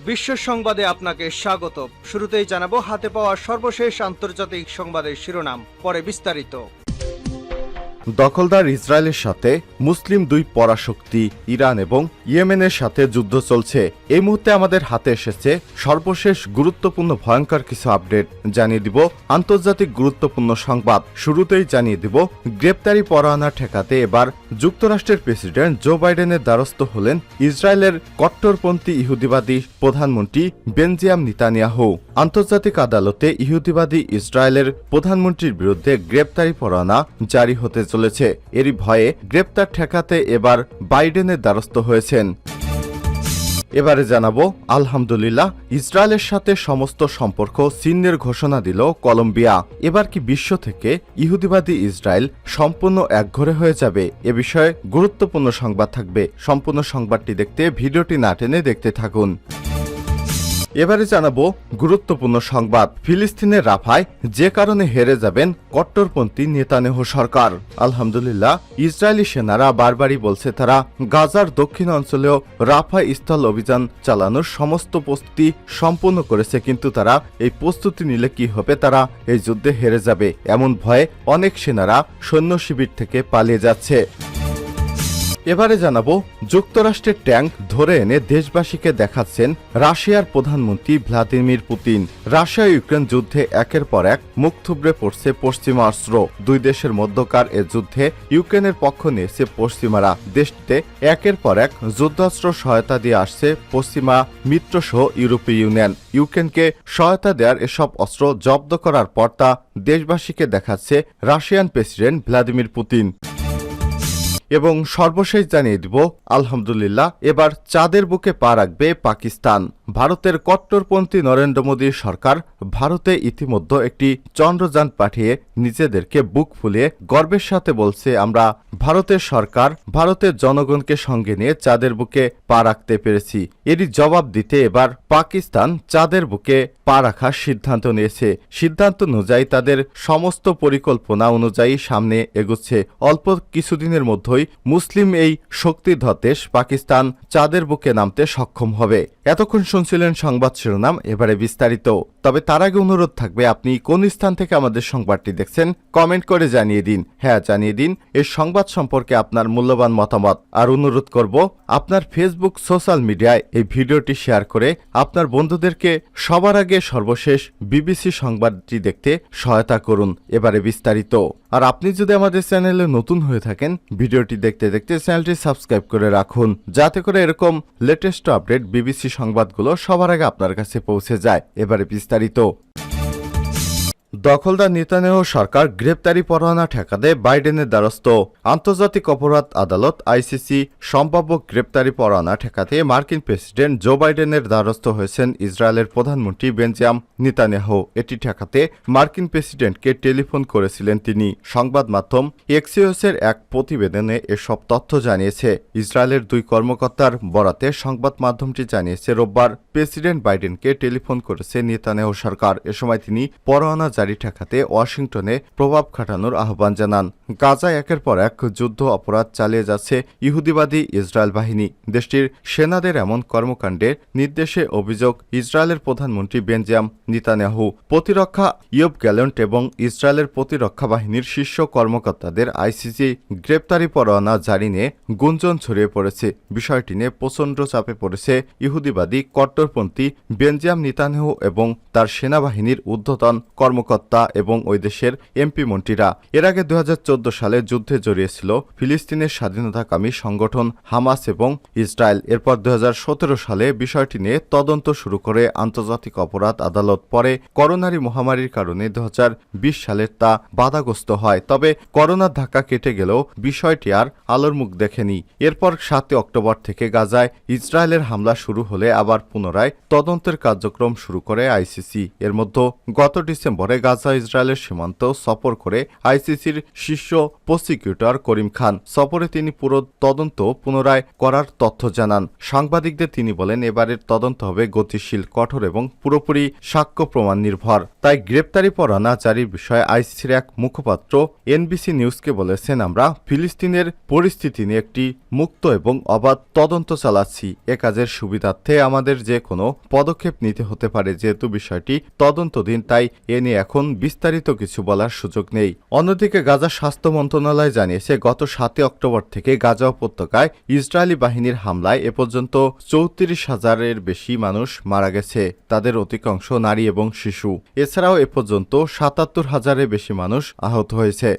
বিশ্ব সংবাদে আপনাকে স্বাগত। শুরুতেই জানাবো হাতে পাওয়া সর্বশেষ আন্তর্জাতিক সংবাদের শিরোনাম, পরে বিস্তারিত। দখলদার ইসরায়েলের সাথে মুসলিম দুই পরাশক্তি ইরান এবং ইয়েমেনের সাথে যুদ্ধ চলছে। এই মুহূর্তে আমাদের হাতে এসেছে সর্বশেষ গুরুত্বপূর্ণ ভয়ঙ্কর কিছু আপডেট। জানিয়ে দিব আন্তর্জাতিক গুরুত্বপূর্ণ সংবাদ। শুরুতেই জানিয়ে দিব গ্রেপ্তারি পরোয়ানা ঠেকাতে এবার যুক্তরাষ্ট্রের প্রেসিডেন্ট জো বাইডেনের দ্বারস্থ হলেন ইসরায়েলের কট্টরপন্থী ইহুদিবাদী প্রধানমন্ত্রী বেনজামিন নেতানিয়াহু। আন্তর্জাতিক আদালতে ইহুদিবাদী ইসরায়েলের প্রধানমন্ত্রীর বিরুদ্ধে গ্রেপ্তারি পরোয়ানা জারি হতে চলেছে। এরই ভয়ে গ্রেপ্তার ঠেকাতে এবার বাইডেনের দ্বারস্থ হয়েছেন। এবারে জানাবো আলহামদুলিল্লাহ, ইসরায়েলের সাথে সমস্ত সম্পর্ক ছিন্নের ঘোষণা দিল কলম্বিয়া। এবার কি বিশ্ব থেকে ইহুদিবাদী ইসরায়েল সম্পূর্ণ একঘরে হয়ে যাবে? এ বিষয়ে গুরুত্বপূর্ণ সংবাদ থাকবে। সম্পূর্ণ সংবাদটি দেখতে ভিডিওটি না টেনে দেখতে থাকুন। এবারে জানাবো গুরুত্বপূর্ণ সংবাদ। ফিলিস্তিনের রাফায় যে কারণে হেরে যাবেন কট্টরপন্থী নেতানিয়াহু সরকার। আলহামদুলিল্লাহ, ইসরায়েলি সেনারা বারবারই বলছে তারা গাজার দক্ষিণ অঞ্চলেও রাফা স্থল অভিযান চালানোর সমস্ত প্রস্তুতি সম্পূর্ণ করেছে, কিন্তু তারা এই প্রস্তুতি নিলে কি হবে, তারা এই যুদ্ধে হেরে যাবে এমন ভয়ে অনেক সেনারা সৈন্য শিবির থেকে পালিয়ে যাচ্ছে। এবারে জানাবো যুক্তরাষ্ট্রের ট্যাঙ্ক ধরে এনে দেশবাসীকে দেখাচ্ছেন রাশিয়ার প্রধানমন্ত্রী ভ্লাদিমির পুতিন। রাশিয়া ইউক্রেন যুদ্ধে একের পর এক মুখ থুবড়ে পড়ছে পশ্চিমা অস্ত্র। দুই দেশের মধ্যকার এ যুদ্ধে ইউক্রেনের পক্ষ নিয়েছে পশ্চিমারা। দেশটিতে একের পর এক যুদ্ধাস্ত্র সহায়তা দিয়ে আসছে পশ্চিমা মিত্রসহ ইউরোপীয় ইউনিয়ন। ইউক্রেনকে সহায়তা দেওয়ার এসব অস্ত্র জব্দ করার পর তা দেশবাসীকে দেখাচ্ছে রাশিয়ান প্রেসিডেন্ট ভ্লাদিমির পুতিন। এবং সর্বশেষ জানিয়ে দিব আলহামদুলিল্লাহ, এবার চাঁদের বুকে পা রাখবে পাকিস্তান। ভারতের কট্টরপন্থী নরেন্দ্র মোদীর সরকার ভারতে ইতিমধ্যে একটি চন্দ্রযান পাঠিয়ে নিজেদেরকে বুক ফুলিয়ে গর্বের সাথে বলছে, আমরা ভারতের সরকার ভারতের জনগণকে সঙ্গে নিয়ে চাঁদের বুকে পা রাখতে পেরেছি। এরই জবাব দিতে এবার পাকিস্তান চাঁদের বুকে পা রাখার সিদ্ধান্ত নিয়েছে। সিদ্ধান্ত অনুযায়ী তাদের সমস্ত পরিকল্পনা অনুযায়ী সামনে এগোচ্ছে। অল্প কিছুদিনের মধ্যেই মুসলিম এই শক্তিধর দেশ পাকিস্তান চাঁদের বুকে নামতে সক্ষম হবে। এতক্ষণ শুনছিলেন সংবাদ শিরোনাম, এবারে বিস্তারিত। তবে তার আগে অনুরোধ থাকবে, আপনি কোন স্থান থেকে আমাদের সংবাদটি দেখছেন কমেন্ট করে জানিয়ে দিন। হ্যাঁ, জানিয়ে দিন এই সংবাদ সম্পর্কে আপনার মূল্যবান মতামত। আর অনুরোধ করব, আপনার ফেসবুক সোশ্যাল মিডিয়ায় এই ভিডিওটি শেয়ার করে আপনার বন্ধুদেরকে সবার আগে সর্বশেষ বিবিসি সংবাদটি দেখতে সহায়তা করুন। এবারে বিস্তারিত। আর আপনি যদি আমাদের চ্যানেলে নতুন হয়ে থাকেন, ভিডিওটি দেখতে দেখতে চ্যানেলটি সাবস্ক্রাইব করে রাখুন, যাতে করে এরকম লেটেস্ট আপডেট বিবিসি সংবাদগুলো সবার আগে আপনার কাছে পৌঁছে যায়। এবারে বিস্তারিত। দখলদার নেতানিয়াহু সরকার গ্রেপ্তারি পরোয়ানা ঠেকাতে বাইডেনের দ্বারস্থ। আন্তর্জাতিক অপরাধ আদালত আইসিসি সম্ভাব্য গ্রেপ্তারি পরোয়ানা ঠেকাতে মার্কিন প্রেসিডেন্ট জো বাইডেনের দ্বারস্থ হয়েছেন ইসরায়েলের প্রধানমন্ত্রী বেনজামিন নেতানিয়াহু। এটি ঠেকাতে মার্কিন প্রেসিডেন্টকে টেলিফোন করেছিলেন তিনি। সংবাদ মাধ্যম এক্সিওসের এক প্রতিবেদনে এসব তথ্য জানিয়েছে। ইসরায়েলের দুই কর্মকর্তার বরাতে সংবাদ মাধ্যমটি জানিয়েছে, রোববার প্রেসিডেন্ট বাইডেনকে টেলিফোন করেছে নেতানিয়াহু সরকার। এ সময় তিনি পরোয়ানা জারি ঠেকাতে ওয়াশিংটনে প্রভাব খাটানোর আহ্বান জানান। গাজায় একের পর এক যুদ্ধ অপরাধ চালিয়ে যাচ্ছে ইহুদিবাদী ইসরায়েল বাহিনী। দেশটির সেনাদের এমন কর্মকাণ্ডের নির্দেশে অভিযোগ ইসরায়েলের প্রধানমন্ত্রী বেনজামিন নেতানিয়াহু। প্রতিরক্ষা ইয়োব গ্যালেন্ট এবং ইসরায়েলের প্রতিরক্ষা বাহিনীর শীর্ষ কর্মকর্তাদের আইসিসি গ্রেপ্তারি পরোয়ানা জারি নিয়ে গুঞ্জন ছড়িয়ে পড়েছে। বিষয়টি নিয়ে প্রচণ্ড চাপে পড়েছে ইহুদিবাদী কট্টরপন্থী বেনজামিন নেতানিয়াহু এবং তার সেনাবাহিনীর ঊর্ধ্বতন কর্মকর্তা এবং ওই দেশের এমপি মন্ত্রীরা। এর আগে 2014 সালে যুদ্ধে জড়িয়েছিল ফিলিস্তিনের স্বাধীনতাকামী সংগঠন হামাস এবং ইসরায়েল। এরপর 2017 সালে বিষয়টি নিয়ে তদন্ত শুরু করে আন্তর্জাতিক অপরাধ আদালত। পরে করোনারি মহামারীর কারণে 2020 সালে তা বাধাগ্রস্ত হয়। তবে করোনার ধাক্কা কেটে গেলেও বিষয়টি আর আলোর মুখ দেখেনি। এরপর 7 অক্টোবর থেকে গাজায় ইসরায়েলের হামলা শুরু হলে আবার পুনরায় তদন্তের কার্যক্রম শুরু করে আইসিসি। এর মধ্যে গত ডিসেম্বরে গাজা ইসরায়েলের সীমান্ত সফর করে আইসিসির শীর্ষ প্রসিকিউটর করিম খান। সফরে তিনি পুরো তদন্ত পুনরায় করার তথ্য জানান। সাংবাদিকদের তিনি বলেন, এবারের তদন্ত হবে গতিশীল, কঠোর এবং পুরোপুরি সাক্ষ্য প্রমাণ নির্ভর। তাই গ্রেপ্তারি পরোয়ানা জারির বিষয়ে আইসিসির এক মুখপাত্র এনবিসি নিউজকে বলেছেন, আমরা ফিলিস্তিনের পরিস্থিতি নিয়ে একটি মুক্ত এবং অবাধ তদন্ত চালাচ্ছি। এ কাজের সুবিধার্থে আমাদের যে কোনো পদক্ষেপ নিতে হতে পারে। যেহেতু বিষয়টি তদন্তধীন, তাই এ নিয়ে এখন বিস্তারিত কিছু বলার সুযোগ নেই। অন্যদিকে গাজা স্বাস্থ্য মন্ত্রণালয় জানিয়েছে, গত 7 অক্টোবর থেকে গাজা উপত্যকায় ইসরায়েলি বাহিনীর হামলায় এ পর্যন্ত 34,000-এর বেশি মানুষ মারা গেছে। তাদের অধিকাংশ নারী এবং শিশু। এছাড়াও এ পর্যন্ত 77,000-এর বেশি মানুষ আহত হয়েছে।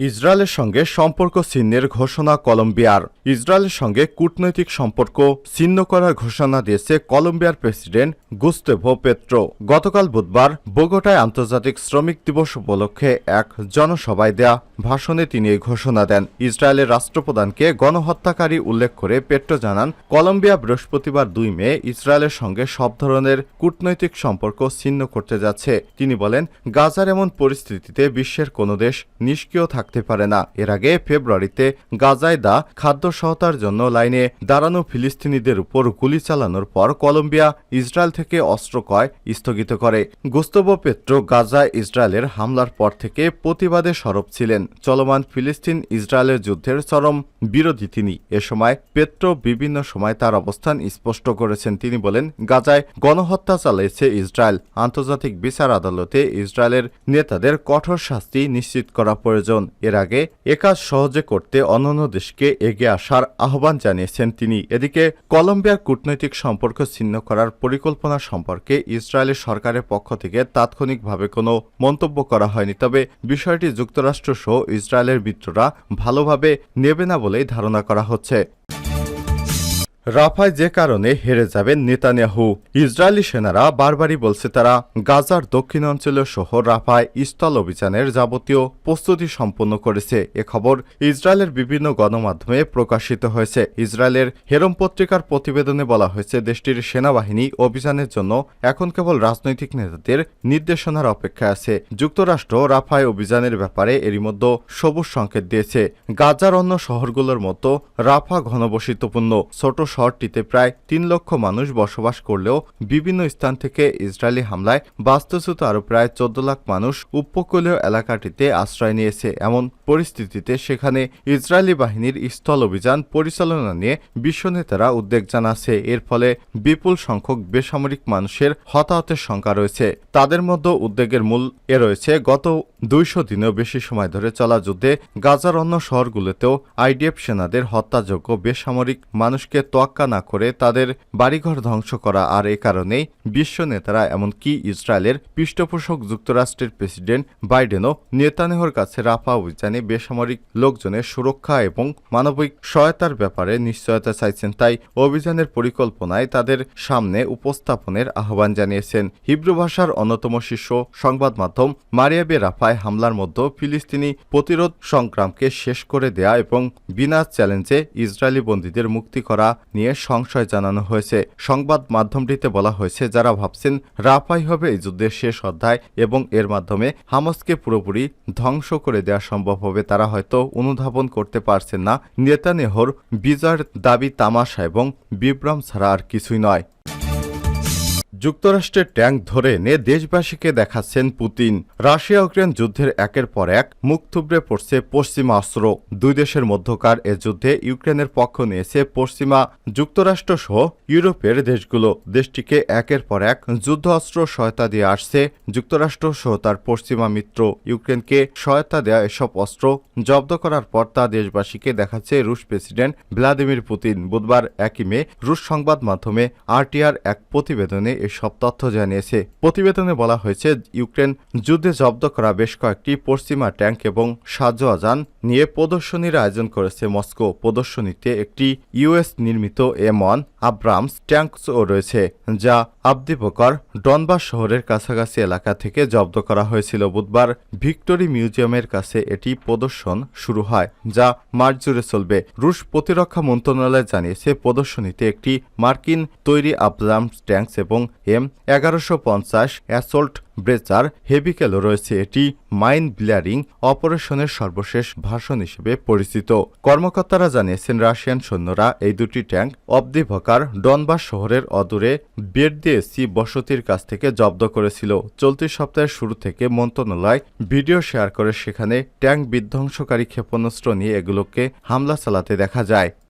ইসরায়েলের সঙ্গে সম্পর্ক ছিন্নের ঘোষণা কলম্বিয়ার। ইসরায়েলের সঙ্গে কূটনৈতিক সম্পর্ক ছিন্ন করার ঘোষণা দিয়েছে কলম্বিয়ার প্রেসিডেন্ট গুস্তেভো পেট্রো। গতকাল বুধবার বোগোটায় আন্তর্জাতিক শ্রমিক দিবস উপলক্ষে এক জনসভায় দেয়া ভাষণে তিনি এই ঘোষণা দেন। ইসরায়েলের রাষ্ট্রপ্রধানকে গণহত্যাকারী উল্লেখ করে পেট্রো জানান, কলম্বিয়া বৃহস্পতিবার 2 মে ইসরায়েলের সঙ্গে সব ধরনের কূটনৈতিক সম্পর্ক ছিন্ন করতে যাচ্ছে। তিনি বলেন, গাজার এমন পরিস্থিতিতে বিশ্বের কোনো দেশ নিষ্ক্রিয় থাকতে পারে না। এর আগে ফেব্রুয়ারিতে গাজায় খাদ্য সহায়তার জন্য লাইনে দাঁড়ানো ফিলিস্তিনিদের উপর গুলি চালানোর পর কলম্বিয়া ইসরায়েল থেকে অস্ত্র ক্রয় স্থগিত করে। গুস্তেভো পেট্রো গাজায় ইসরায়েলের হামলার পর থেকে প্রতিবাদে সরব ছিলেন। চলমান ফিলিস্তিন ইসরায়েলের যুদ্ধের চরম বিরোধী তিনি। এ সময় পেট্রো বিভিন্ন সময় তার অবস্থান স্পষ্ট করেছেন। তিনি বলেন, গাজায় গণহত্যা চালিয়েছে ইসরায়েল। আন্তর্জাতিক বিচার আদালতে ইসরায়েলের নেতাদের কঠোর শাস্তি নিশ্চিত করা প্রয়োজন। এর আগে একাজ সহজে করতে অন্যান্য দেশকে এগিয়ে আসার আহ্বান জানিয়েছেন তিনি। এদিকে কলম্বিয়ার কূটনৈতিক সম্পর্ক ছিন্ন করার পরিকল্পনা সম্পর্কে ইসরায়েলের সরকারের পক্ষ থেকে তাৎক্ষণিকভাবে কোনো মন্তব্য করা হয়নি। তবে বিষয়টি যুক্তরাষ্ট্র সহ ইসরায়েলের মিত্ররা ভালোভাবে নেবে না বলেই ধারণা করা হচ্ছে। রাফায় যে কারণে হেরে যাবেন নেতানিয়াহু। ইসরায়েলি সেনারা বারবারই বলছে তারা গাজার দক্ষিণাঞ্চলীয় শহর রাফায় স্থল অভিযানের যাবতীয় প্রস্তুতি সম্পন্ন করেছে। এ খবর ইসরায়েলের বিভিন্ন গণমাধ্যমে প্রকাশিত হয়েছে। ইসরায়েলের হেরম পত্রিকার প্রতিবেদনে বলা হয়েছে, দেশটির সেনাবাহিনী অভিযানের জন্য এখন কেবল রাজনৈতিক নেতাদের নির্দেশনার অপেক্ষায় আছে। যুক্তরাষ্ট্র রাফায় অভিযানের ব্যাপারে এরই মধ্যে সবুজ সংকেত দিয়েছে। গাজার অন্য শহরগুলোর মতো রাফা ঘনবসতিপূর্ণ। ছোট শহরটিতে প্রায় 3 লক্ষ মানুষ বসবাস করলেও বিভিন্ন স্থান থেকে ইসরায়েলি হামলায় বাস্তুচ্যুত আরও প্রায় 14 লাখ মানুষ উপকূলীয় এলাকাটিতে আশ্রয় নিয়েছে। এমন পরিস্থিতিতে সেখানে ইসরায়েলি বাহিনীর স্থল অভিযান পরিচালনা নিয়ে বিশ্ব নেতারা উদ্বেগ জানাচ্ছে। এর ফলে বিপুল সংখ্যক বেসামরিক মানুষের হতাহতের সংখ্যা রয়েছে। তাদের মধ্যে উদ্বেগের মূল রয়েছে গত 200 দিনেও বেশি সময় ধরে চলা যুদ্ধে গাজার অন্য শহরগুলোতেও আইডিএফ সেনাদের হত্যাযোগ্য বেসামরিক মানুষকে তোয়াক্কা না করে তাদের বাড়িঘর ধ্বংস করা। আর এ কারণেই বিশ্ব নেতারা এমনকি ইসরায়েলের পৃষ্ঠপোষক যুক্তরাষ্ট্রের প্রেসিডেন্ট বাইডেনও নেতানিয়াহুর কাছে রাফা অভিযানে বেসামরিক লোকজনের সুরক্ষা এবং মানবিক সহায়তার ব্যাপারে নিশ্চয়তা চাইছেন। তাই অভিযানের পরিকল্পনায় তাদের সামনে উপস্থাপনের আহ্বান জানিয়েছেন। হিব্রু ভাষার অন্যতম শীর্ষ সংবাদ মাধ্যম মারিয়াবে রাফায় হামলার মধ্যে ফিলিস্তিনি প্রতিরোধ সংগ্রামকে শেষ করে দেয়া এবং বিনা চ্যালেঞ্জে ইসরায়েলি বন্দীদের মুক্তি করা নিয়ে সংশয় জানানো হয়েছে। সংবাদ মাধ্যমটিতে বলা হয়েছে, যারা ভাবছেন রাফাই হবে এই যুদ্ধের শেষ অধ্যায় এবং এর মাধ্যমে হামাসকে পুরোপুরি ধ্বংস করে দেওয়া সম্ভব হবে, তারা হয়তো অনুধাবন করতে পারছেন না নেতানিয়াহুর বিজয়ের দাবি তামাশা এবং বিভ্রম ছাড়া আর কিছুই নয়। যুক্তরাষ্ট্রের ট্যাঙ্ক ধরে এনে দেশবাসীকে দেখাচ্ছেন পুতিন। রাশিয়া ইউক্রেন যুদ্ধের একের পর এক মুখ থুবড়ে পড়ছে পশ্চিমা অস্ত্র। দুই দেশের মধ্যকার এ যুদ্ধে ইউক্রেনের পক্ষ নিয়েছে পশ্চিমা যুক্তরাষ্ট্র সহ ইউরোপের দেশগুলো। দেশটিকে একের পর এক যুদ্ধ অস্ত্র সহায়তা দিয়ে আসছে যুক্তরাষ্ট্র সহ তার পশ্চিমা মিত্র। ইউক্রেনকে সহায়তা দেওয়া এসব অস্ত্র জব্দ করার পর তা দেশবাসীকে দেখাচ্ছে রুশ প্রেসিডেন্ট ভ্লাদিমির পুতিন। বুধবার 1 মে রুশ সংবাদ মাধ্যমে আরটিআর এক প্রতিবেদনে এসব তথ্য জানিয়েছে। প্রতিবেদনে বলা হয়েছে, ইউক্রেন যুদ্ধে জব্দ করা বেশ কয়েকটি পশ্চিমা ট্যাঙ্ক এবং সাজোয়াজান নিয়ে প্রদর্শনীর আয়োজন করেছে মস্কো। প্রদর্শনীতে একটি ইউএস নির্মিত M1 আব্রামস ট্যাঙ্কও রয়েছে, যা আবদিপোকার ডনবাস শহরের কাছাকাছি এলাকা থেকে জব্দ করা হয়েছিল। বুধবার ভিক্টোরি মিউজিয়ামের কাছে এটি প্রদর্শন শুরু হয়, যা মার্চ জুড়ে চলবে। রুশ প্রতিরক্ষা মন্ত্রণালয় জানিয়েছে, প্রদর্শনীতে একটি মার্কিন তৈরি আব্রামস ট্যাঙ্কস এবং M1150 অ্যাসল্ট ব্রেচার হেভিকেলও রয়েছে। এটি মাইন ব্লিয়ারিং অপারেশনের সর্বশেষ ভাষণ হিসেবে পরিচিত। কর্মকর্তারা জানিয়েছেন রাশিয়ান সৈন্যরা এই দুটি ট্যাঙ্ক অবদিভকার ডনবাস শহরের অদূরে বেরদিয়েসি বসতির কাছ থেকে জব্দ করেছিল। চলতি সপ্তাহের শুরু থেকে মন্ত্রণালয় ভিডিও শেয়ার করে সেখানে ট্যাঙ্ক বিধ্বংসকারী ক্ষেপণাস্ত্র নিয়ে এগুলোকে হামলা চালাতে দেখা যায়।